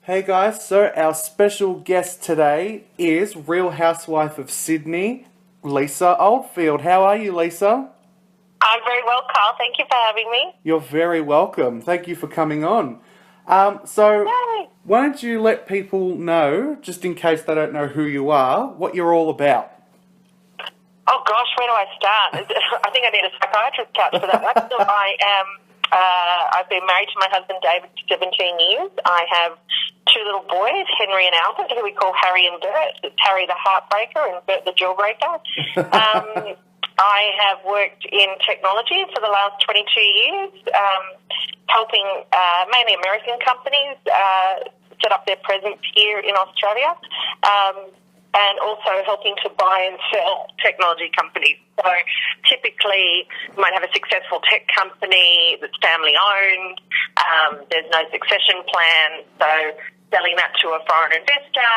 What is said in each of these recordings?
Hey guys, so our special guest today is Real Housewife of Sydney, Lisa Oldfield. How are you, Lisa? I'm very well, Carl. Thank you for having me. You're very welcome. Thank you for coming on. So, Yay. why don't you let people know, just in case they don't know who you are, what you're all about? Oh gosh, where do I start? I think I need a psychiatrist couch for that one. So I've been married to my husband David for 17 years. I have two little boys, Henry and Albert, who we call Harry and Bert. It's Harry the heartbreaker and Bert the jawbreaker. I have worked in technology for the last 22 years, helping mainly American companies set up their presence here in Australia, and also helping to buy and sell technology companies. So typically, you might have a successful tech company that's family-owned. There's no succession plan, so selling that to a foreign investor,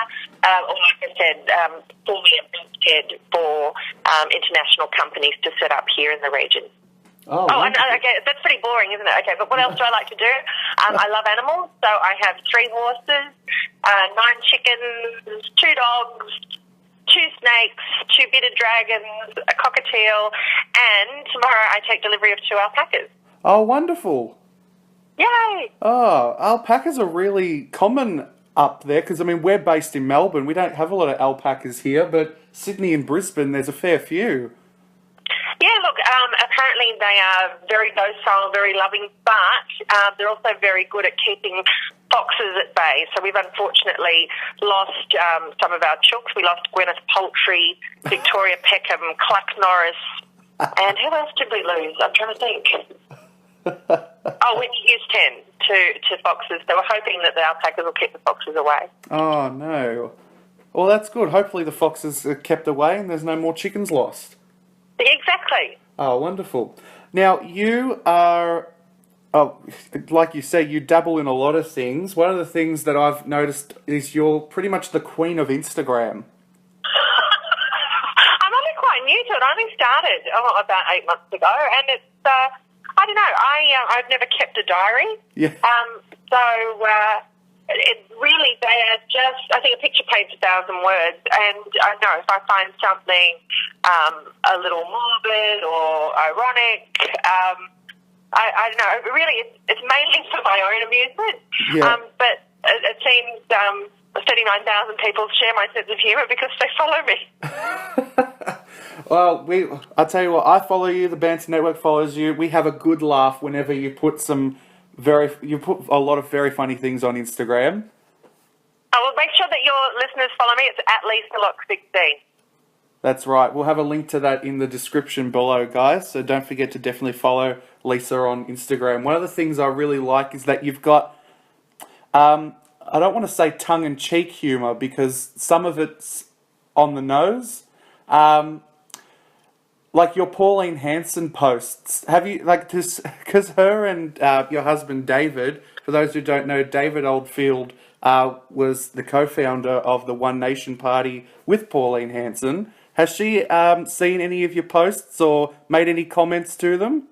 or like I said, forming a beachhead for international companies to set up here in the region. Okay, that's pretty boring, isn't it? Okay, but what else do I like to do? I love animals, so I have 3 horses, 9 chickens, 2 dogs, 2 snakes, 2 bearded dragons, a cockatiel, and tomorrow I take delivery of 2 alpacas. Oh, wonderful. Yay! Oh, alpacas are really common up there because, we're based in Melbourne. We don't have a lot of alpacas here, but Sydney and Brisbane, there's a fair few. Yeah, look, apparently they are very docile, very loving, but they're also very good at keeping foxes at bay. So we've unfortunately lost some of our chooks. We lost Gwyneth Paltrow, Victoria Peckham, Cluck Norris, and who else did we lose? I'm trying to think. Whitney Houston to foxes. So we're hoping that the alpacas will keep the foxes away. Oh, no. Well, that's good. Hopefully the foxes are kept away and there's no more chickens lost. Exactly. Oh, wonderful. Now, you are, like you say, you dabble in a lot of things. One of the things that I've noticed is you're pretty much the queen of Instagram. I'm only quite new to it. I only started about 8 months ago, and it's, I don't know, I've never kept a diary. Yeah. It really, they are just, I think a picture paints 1,000 words, and I know if I find something a little morbid or ironic, I don't know, really it's mainly for my own amusement, but it seems 39,000 people share my sense of humour because they follow me. Well, I'll tell you what, I follow you, the Banter Network follows you. We have a good laugh whenever you put you put a lot of very funny things on Instagram. Well, make sure that your listeners follow me. It's at LisaLock16. That's right. We'll have a link to that in the description below, guys. So don't forget to definitely follow Lisa on Instagram. One of the things I really like is that you've got, I don't want to say tongue-in-cheek humour because some of it's on the nose. Like your Pauline Hanson posts, have you, like, this, because her and your husband David, for those who don't know, David Oldfield was the co-founder of the One Nation Party with Pauline Hanson. Has she seen any of your posts or made any comments to them?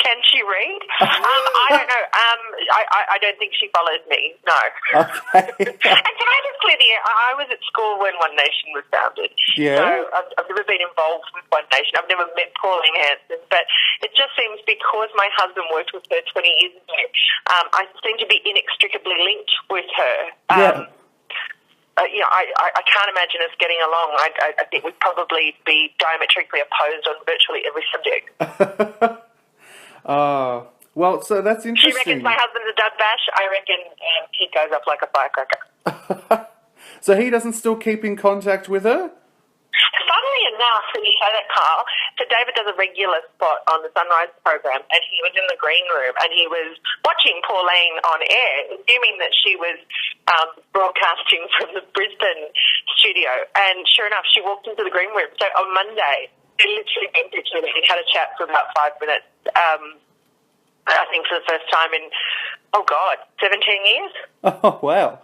Can she read? I don't know. I don't think she follows me, no. Okay. And can I just clear the air? I was at school when One Nation was founded. Yeah. So I've never been involved with One Nation. I've never met Pauline Hanson. But it just seems because my husband worked with her 20 years ago, I seem to be inextricably linked with her. Yeah. I can't imagine us getting along. I think we'd probably be diametrically opposed on virtually every subject. Well, so that's interesting. She reckons my husband's a dud bash. I reckon he goes up like a firecracker. So he doesn't still keep in contact with her? Funnily enough, when you say that, Carl, so David does a regular spot on the Sunrise program, and he was in the green room, and he was watching Pauline on air, assuming that she was broadcasting from the Brisbane studio. And sure enough, she walked into the green room. So on Monday, they literally bumped each other and had a chat for about 5 minutes. I think for the first time in, 17 years. Oh, wow.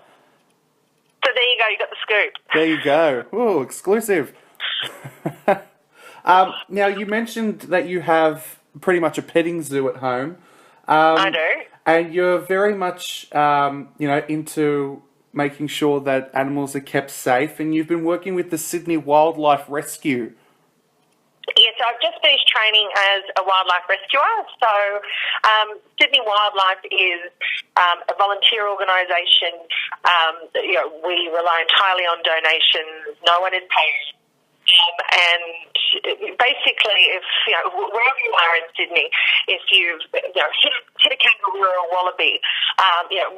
So there you go, you got the scoop. There you go. Ooh, exclusive. Now, you mentioned that you have pretty much a petting zoo at home. I do. And you're very much, into making sure that animals are kept safe. And you've been working with the Sydney Wildlife Rescue. Yes, I've just finished training as a wildlife rescuer. So Sydney Wildlife is a volunteer organisation. We rely entirely on donations. No one is paid. And basically, if wherever you are in Sydney, if you've hit a kangaroo or a wallaby,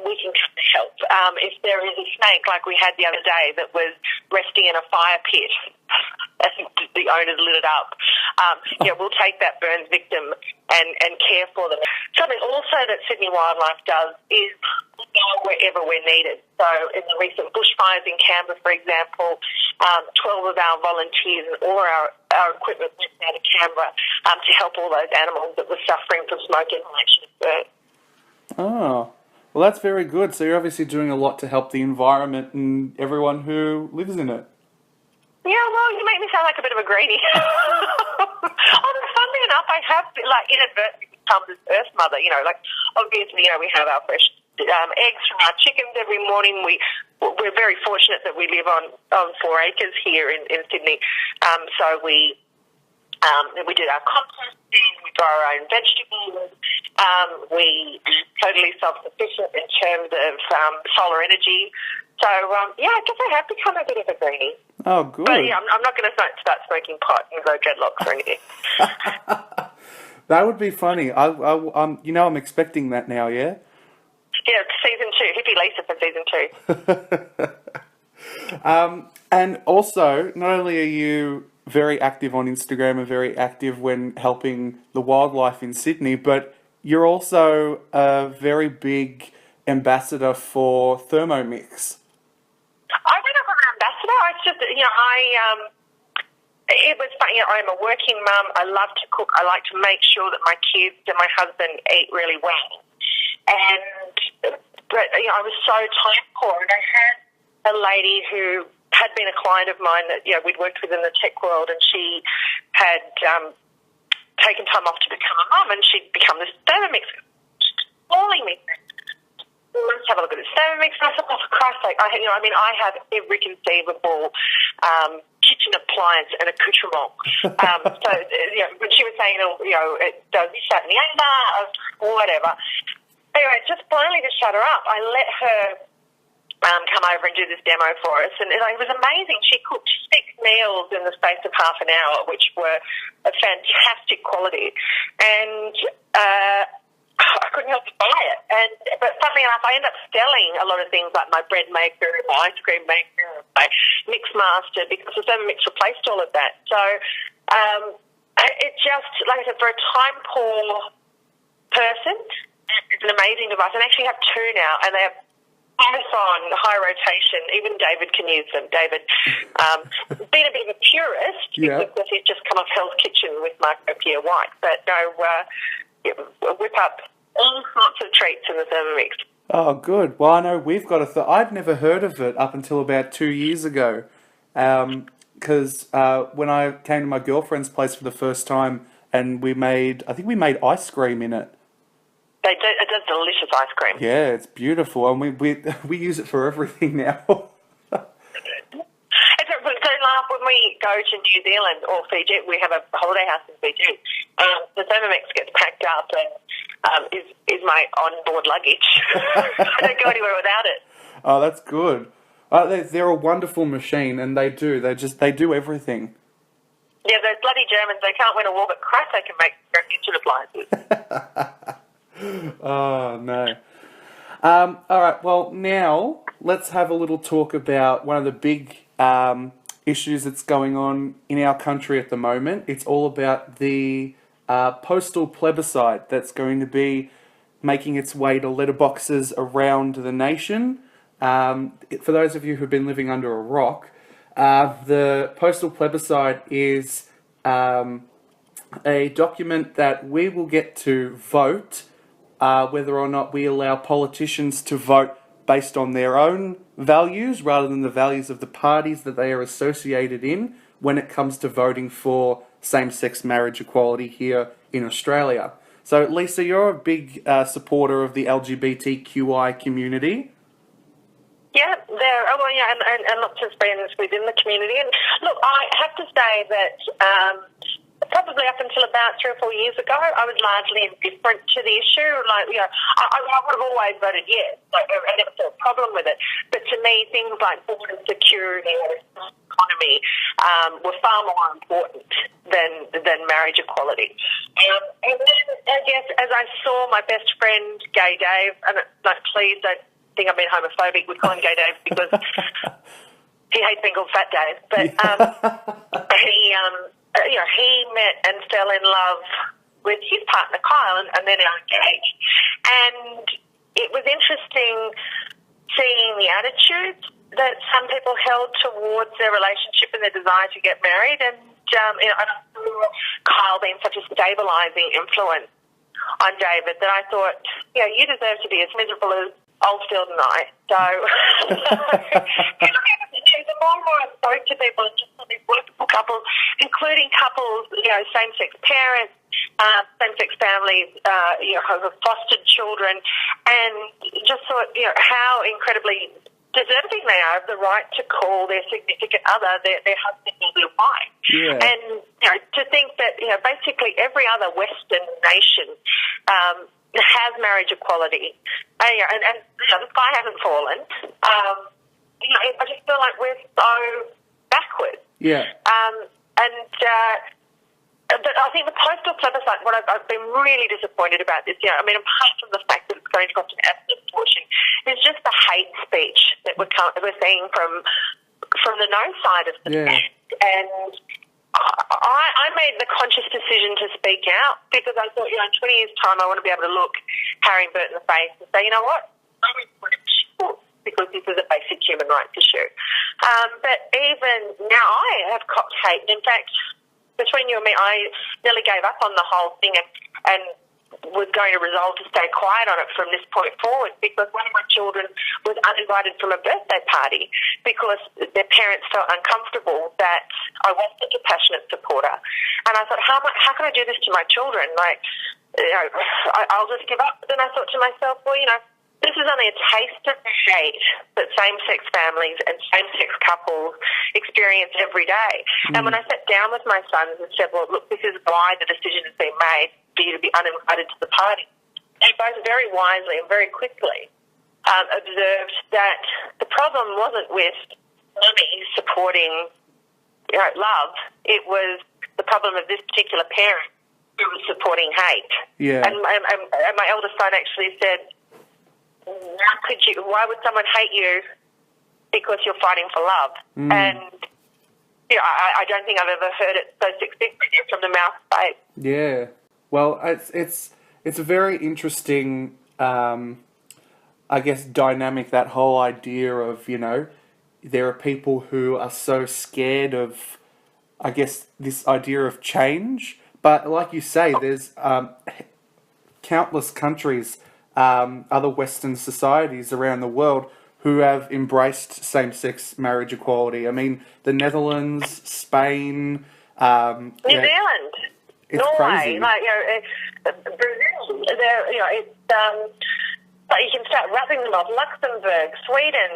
we can come to help. If there is a snake, like we had the other day, that was resting in a fire pit, and the owners lit it up, we'll take that burns victim and care for them. Something also that Sydney Wildlife does is go wherever we're needed. So in the recent bushfires in Canberra, for example, 12 of our volunteers and all our equipment went down to Canberra to help all those animals that were suffering from smoke inhalation and burns. Oh, well, that's very good. So you're obviously doing a lot to help the environment and everyone who lives in it. Yeah, well, you make me sound like a bit of a greenie. Although, funnily enough, I have, inadvertently become this earth mother. Obviously, we have our fresh eggs from our chickens every morning. We're very fortunate that we live on 4 acres here in Sydney. So we do our composting, we grow our own vegetables, we totally self-sufficient in terms of solar energy. So, I guess I have become a bit of a greenie. Oh, good. But yeah, I'm not going to start smoking pot and grow dreadlocks or anything. That would be funny. I'm expecting that now, yeah? Yeah, season 2. Hippie Lisa for season 2. And also, not only are you very active on Instagram and very active when helping the wildlife in Sydney, but you're also a very big ambassador for Thermomix. I went up as an ambassador. It's just, it was fun. I'm a working mum. I love to cook. I like to make sure that my kids and my husband eat really well. But I was so time poor, and I had a lady who had been a client of mine that we'd worked with in the tech world, and she had taken time off to become a mum, and she'd become this Thermomix, calling me. Let's have a look at this Thermomix. And I thought, for Christ's sake, I have every conceivable kitchen appliance and accoutrement. So when she was saying, it does this, that, and the other, whatever. Anyway, just finally to shut her up, I let her come over and do this demo for us, and it was amazing. She cooked 6 meals in the space of half an hour, which were of fantastic quality, and I couldn't help but buy it. But funnily enough, I ended up selling a lot of things like my bread maker, my ice cream maker, my mix master, because the Thermomix replaced all of that. So it just, like I said, for a time poor person, it's an amazing device. And I actually have 2 now, and they have both on high rotation. Even David can use them. David, being a bit of a purist, because he's just come off Hell's Kitchen with Marco Pierre White. But no, whip up all sorts of treats in the Thermomix. Oh, good. Well, I know we've got I'd never heard of it up until about 2 years ago. Because when I came to my girlfriend's place for the first time, and I think we made ice cream in it. It does delicious ice cream. Yeah, it's beautiful, and we use it for everything now. When we go to New Zealand or Fiji, we have a holiday house in Fiji. The Thermomix gets packed up and is my onboard luggage. I don't go anywhere without it. Oh, that's good. They're a wonderful machine, and they do everything. Yeah, those bloody Germans, they can't win a war, but Christ, they can make kitchen appliances. Oh, no. All right, well, now let's have a little talk about one of the big issues that's going on in our country at the moment. It's all about the postal plebiscite that's going to be making its way to letterboxes around the nation. For those of you who've been living under a rock, the postal plebiscite is a document that we will get to vote whether or not we allow politicians to vote based on their own values rather than the values of the parties that they are associated in when it comes to voting for same-sex marriage equality here in Australia. So, Lisa, you're a big supporter of the LGBTQI community. Yeah, and lots of friends within the community. And look, I have to say that probably up until about 3 or 4 years ago, I was largely indifferent to the issue. Like, I would have always voted yes. Like, I never saw a problem with it. But to me, things like border security or economy were far more important than marriage equality. And then, I guess, as I saw my best friend, Gay Dave, and please don't think I'm being homophobic. We call him Gay Dave because he hates being called Fat Dave. But he met and fell in love with his partner, Kyle, and then are engaged. And it was interesting seeing the attitudes that some people held towards their relationship and their desire to get married. And I saw Kyle being such a stabilising influence on David that I thought, you deserve to be as miserable as Oldfield and I. So the more and more I spoke to people, and just these wonderful couples, including couples, same-sex parents, same-sex families, who have fostered children, and just thought, how incredibly deserving they are of the right to call their significant other their husband or their wife. Yeah. And to think that basically every other Western nation has marriage equality, and the sky hasn't fallen. I just feel like we're so backwards. Yeah. But I think the postal plebiscite, what I've been really disappointed about this year, apart from the fact that it's going to cost an absolute fortune, is just the hate speech that we're seeing from the no side of the fence. And I made the conscious decision to speak out because I thought, in 20 years' time, I want to be able to look Harry and Bert in the face and say, you know what, I'm because this is a basic human rights issue. But even now, I have copped hate. In fact, between you and me, I nearly gave up on the whole thing and was going to resolve to stay quiet on it from this point forward because one of my children was uninvited from a birthday party because their parents felt uncomfortable that I was such a passionate supporter. And I thought, how can I do this to my children? I'll just give up. But then I thought to myself, well, this is only a taste of the hate that same-sex families and same-sex couples experience every day. And when I sat down with my sons and said, well, look, this is why the decision has been made for you to be uninvited to the party, they both very wisely and very quickly observed that the problem wasn't with mummy supporting love. It was the problem of this particular parent who was supporting hate. Yeah. And my eldest son actually said, why would someone hate you because you're fighting for love? And I don't think I've ever heard it so succinctly from the mouth of faith. Yeah. Well, it's a very interesting, I guess, dynamic, that whole idea of, there are people who are so scared of, I guess, this idea of change. But like you say, there's countless countries, other Western societies around the world who have embraced same-sex marriage equality. The Netherlands, Spain, New Zealand, Norway, crazy. Brazil. You can start wrapping them up. Luxembourg, Sweden.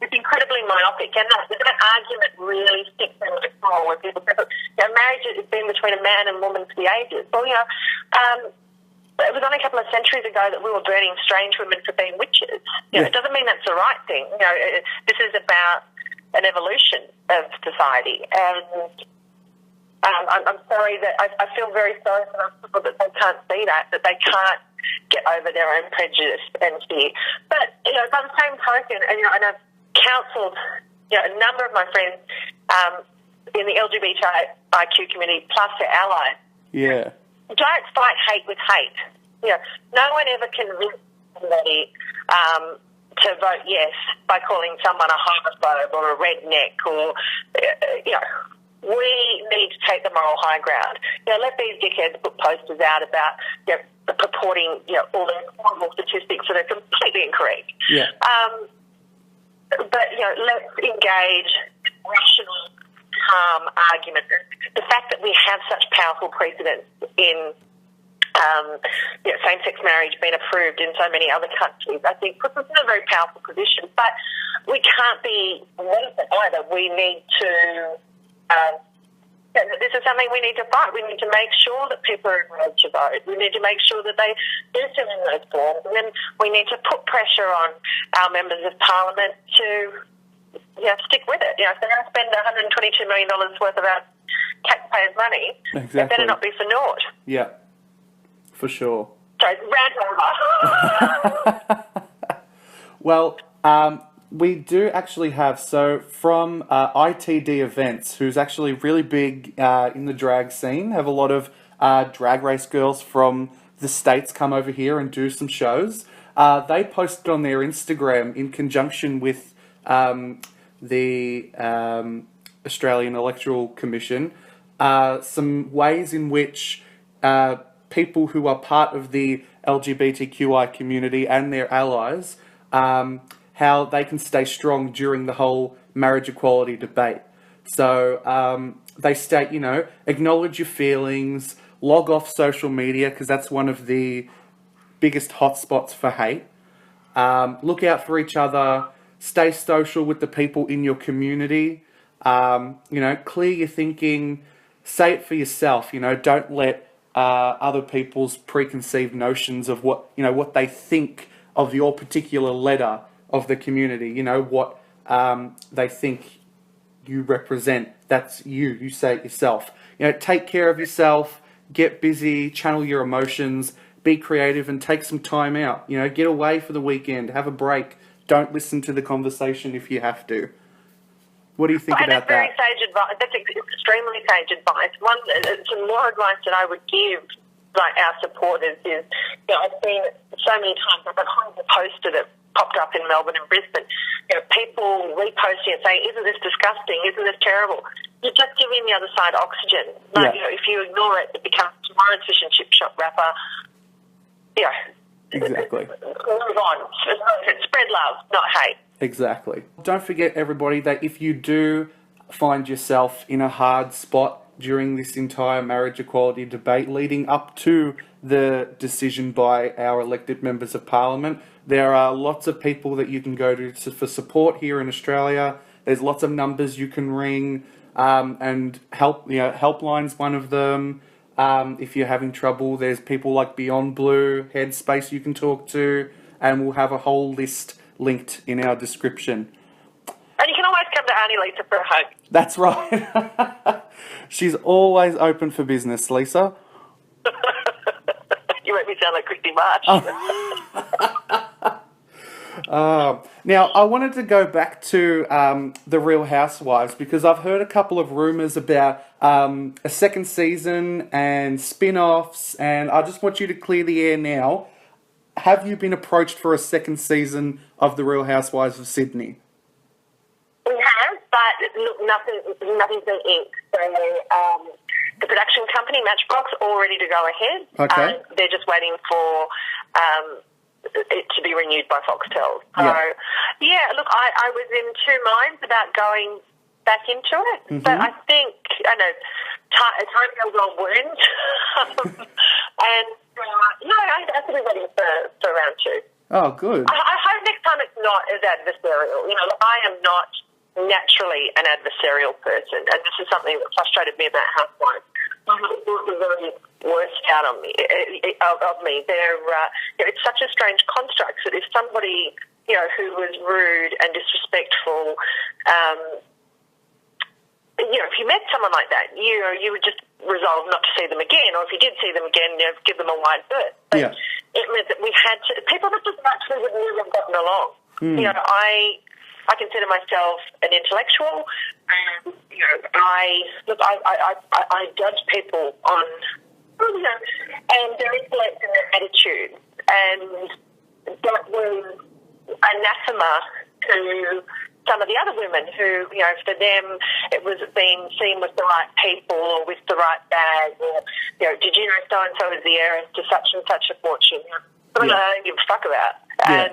It's incredibly myopic, and that argument really sticks in the core where people say, marriage has been between a man and woman for the ages. Well, it was only a couple of centuries ago that we were burning strange women for being witches. It doesn't mean that's the right thing. This is about an evolution of society, and I'm sorry that I feel very sorry for those people that they can't see that they can't get over their own prejudice and fear. But by the same token, and I've counselled a number of my friends in the LGBTIQ community plus their allies. Yeah. Don't fight hate with hate. No one ever convinced somebody to vote yes by calling someone a homophobe or a redneck or, we need to take the moral high ground. Let these dickheads put posters out about purporting all the horrible statistics that are completely incorrect. Yeah. But let's engage in rational, calm argument. the fact that we have such powerful precedents in same-sex marriage being approved in so many other countries, I think puts us in a very powerful position. But we can't be innocent either. We need to... this is something we need to fight. We need to make sure that people are encouraged to vote. We need to make sure that they do fill in those forms. And then we need to put pressure on our members of parliament to stick with it. If they're going to spend $122 million worth of our taxpayers' money, exactly. It better not be for naught. Yeah, for sure. Sorry, rant over. Well, we do actually have, so from ITD Events, who's actually really big in the drag scene, have a lot of drag race girls from the States come over here and do some shows. They posted on their Instagram in conjunction with the Australian Electoral Commission some ways in which people who are part of the LGBTQI community and their allies, how they can stay strong during the whole marriage equality debate. So they state, acknowledge your feelings, log off social media, because that's one of the biggest hotspots for hate. Look out for each other, stay social with the people in your community, clear your thinking, say it for yourself, don't let other people's preconceived notions of what they think of your particular letter of the community, what they think you represent. That's you. You say it yourself. Take care of yourself, get busy, channel your emotions, be creative and take some time out. Get away for the weekend, have a break. Don't listen to the conversation if you have to. What do you think about that? That's very sage advice. That's extremely sage advice. Some more advice that I would give our supporters is, I've seen it so many times. I've got hundreds of posts that popped up in Melbourne and Brisbane. People reposting it saying, "Isn't this disgusting? Isn't this terrible?" You're just giving the other side oxygen. If you ignore it, it becomes tomorrow's fish and chip shop wrapper. Exactly. Move on. Spread love, not hate. Exactly. Don't forget, everybody, that if you do find yourself in a hard spot during this entire marriage equality debate leading up to the decision by our elected members of parliament, there are lots of people that you can go to for support here in Australia. There's lots of numbers you can ring, and Helpline's one of them. If you're having trouble, there's people like Beyond Blue, Headspace you can talk to, and we'll have a whole list linked in our description. And you can always come to Auntie Lisa for a hug. That's right. She's always open for business, Lisa. You make me sound like Christy March. Now, I wanted to go back to the Real Housewives because I've heard a couple of rumours about a second season and spin-offs, and I just want you to clear the air now. Have you been approached for a second season of the Real Housewives of Sydney? We have, but look, nothing's been inked. So the production company, Matchbox, all ready to go ahead. Okay. They're just waiting for it to be renewed by Foxtel. So, look, I was in two minds about going back into it, but I think, time heals all wounds. And, I think we're waiting for round two. Oh, good. I hope next time it's not as adversarial. I am not naturally an adversarial person, and this is something that frustrated me about Housewives. I thought the very worst out of me. It's such a strange construct that if somebody, who was rude and disrespectful, if you met someone like that, you would just resolve not to see them again, or if you did see them again, give them a wide berth. But it meant that we had to, people that just naturally would never have gotten along. I consider myself an intellectual, and I judge people on and their intellect and their attitude, and that was anathema to some of the other women who, for them it was being seen with the right people or with the right bag, or, did you know so-and-so is the heiress to such and such a fortune? Something I don't give a fuck about. And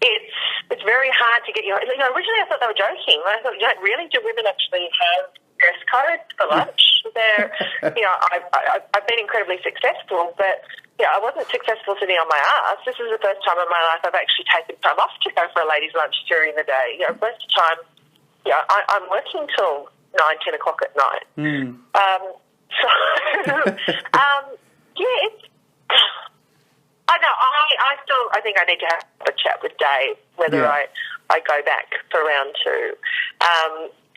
it's very hard to get originally I thought they were joking. I thought, really, do women actually have dress code for lunch. They're, I've been incredibly successful, but I wasn't successful sitting on my ass. This is the first time in my life I've actually taken time off to go for a ladies' lunch during the day. First time, I'm working till 9, 10 o'clock at night. It's. I think I need to have a chat with Dave whether I go back for round 2.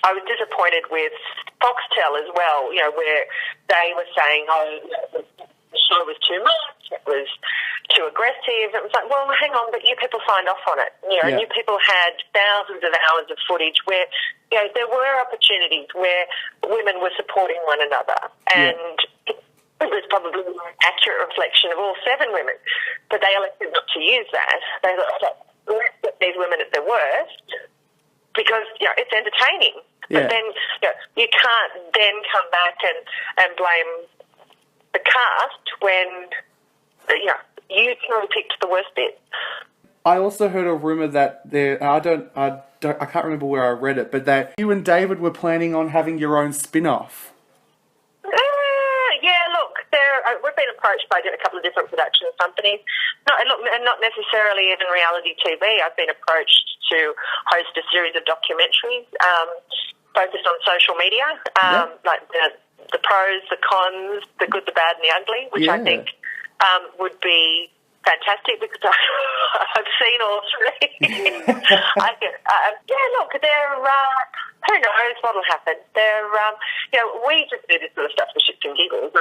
I was disappointed with Foxtel as well, where they were saying, the show was too much, it was too aggressive. It was like, well, hang on, but you people signed off on it. You people had thousands of hours of footage where, there were opportunities where women were supporting one another, and it was probably an accurate reflection of all 7 women, but they elected not to use that. They thought, let's put these women at their worst because it's entertaining. But then you can't then come back and blame the cast when you picked the worst bit. I also heard a rumor that I can't remember where I read it, but that you and David were planning on having your own spin-off. We've been approached by a couple of different production companies, not necessarily even reality TV. I've been approached to host a series of documentaries focused on social media, like the pros, the cons, the good, the bad, and the ugly, which I think would be fantastic because I've seen all 3. Who knows what will happen? We just do this sort of stuff for shits and giggles.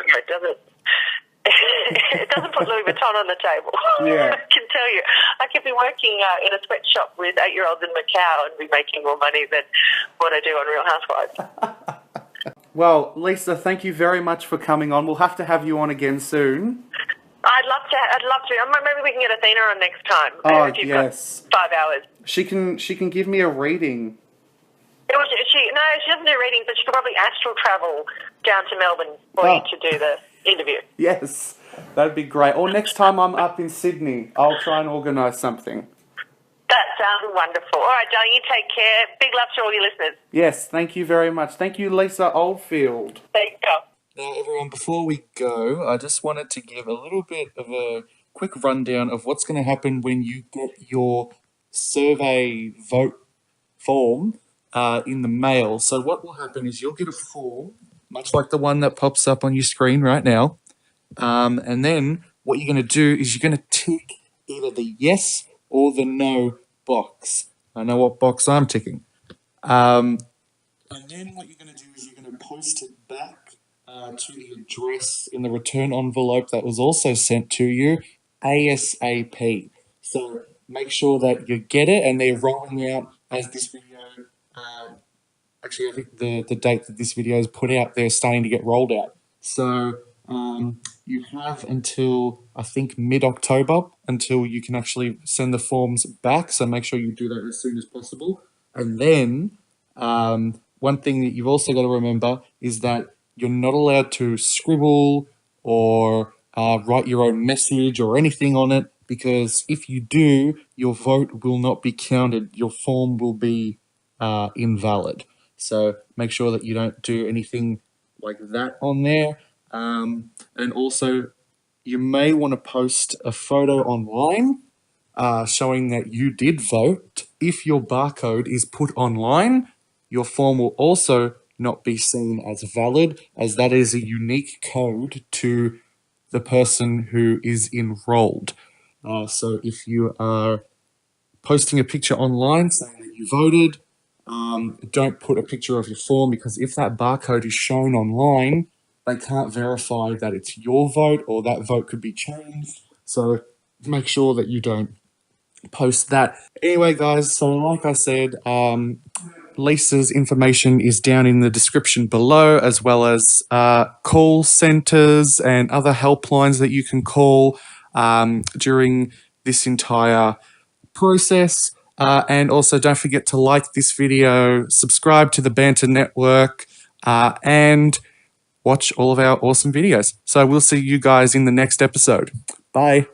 It doesn't put Louis Vuitton on the table. I can tell you. I could be working in a sweatshop with 8-year-olds in Macau and be making more money than what I do on Real Housewives. Well, Lisa, thank you very much for coming on. We'll have to have you on again soon. I'd love to. Maybe we can get Athena on next time. Oh, yes. 5 hours. She can give me a reading. She doesn't do readings, but she could probably astral travel down to Melbourne for you to do the interview. Yes, that'd be great. Or next time I'm up in Sydney, I'll try and organise something. That sounds wonderful. All right, darling, you take care. Big love to all your listeners. Yes, thank you very much. Thank you, Lisa Oldfield. Thank you. Now, everyone, before we go, I just wanted to give a little bit of a quick rundown of what's going to happen when you get your survey vote form in the mail. So what will happen is you'll get a form, much like the one that pops up on your screen right now. And then what you're going to do is you're going to tick either the yes or the no box. I know what box I'm ticking. And then what you're going to do is you're going to post it back to the address in the return envelope that was also sent to you ASAP. So make sure that you get it, and they're rolling out as this video. Actually, I think the date that this video is put out, they're starting to get rolled out. So you have until, I think, mid-October until you can actually send the forms back. So make sure you do that as soon as possible. And then one thing that you've also got to remember is that you're not allowed to scribble or write your own message or anything on it, because if you do, your vote will not be counted. Your form will be invalid. So make sure that you don't do anything like that on there. And also, you may want to post a photo online showing that you did vote. If your barcode is put online, your form will also not be seen as valid, as that is a unique code to the person who is enrolled. So if you are posting a picture online saying that you voted, don't put a picture of your form, because if that barcode is shown online, they can't verify that it's your vote, or that vote could be changed. So make sure that you don't post that. Anyway, guys, so like I said, Lisa's information is down in the description below, as well as call centres and other helplines that you can call during this entire process. And also don't forget to like this video, subscribe to the Banter Network, and watch all of our awesome videos. So we'll see you guys in the next episode. Bye.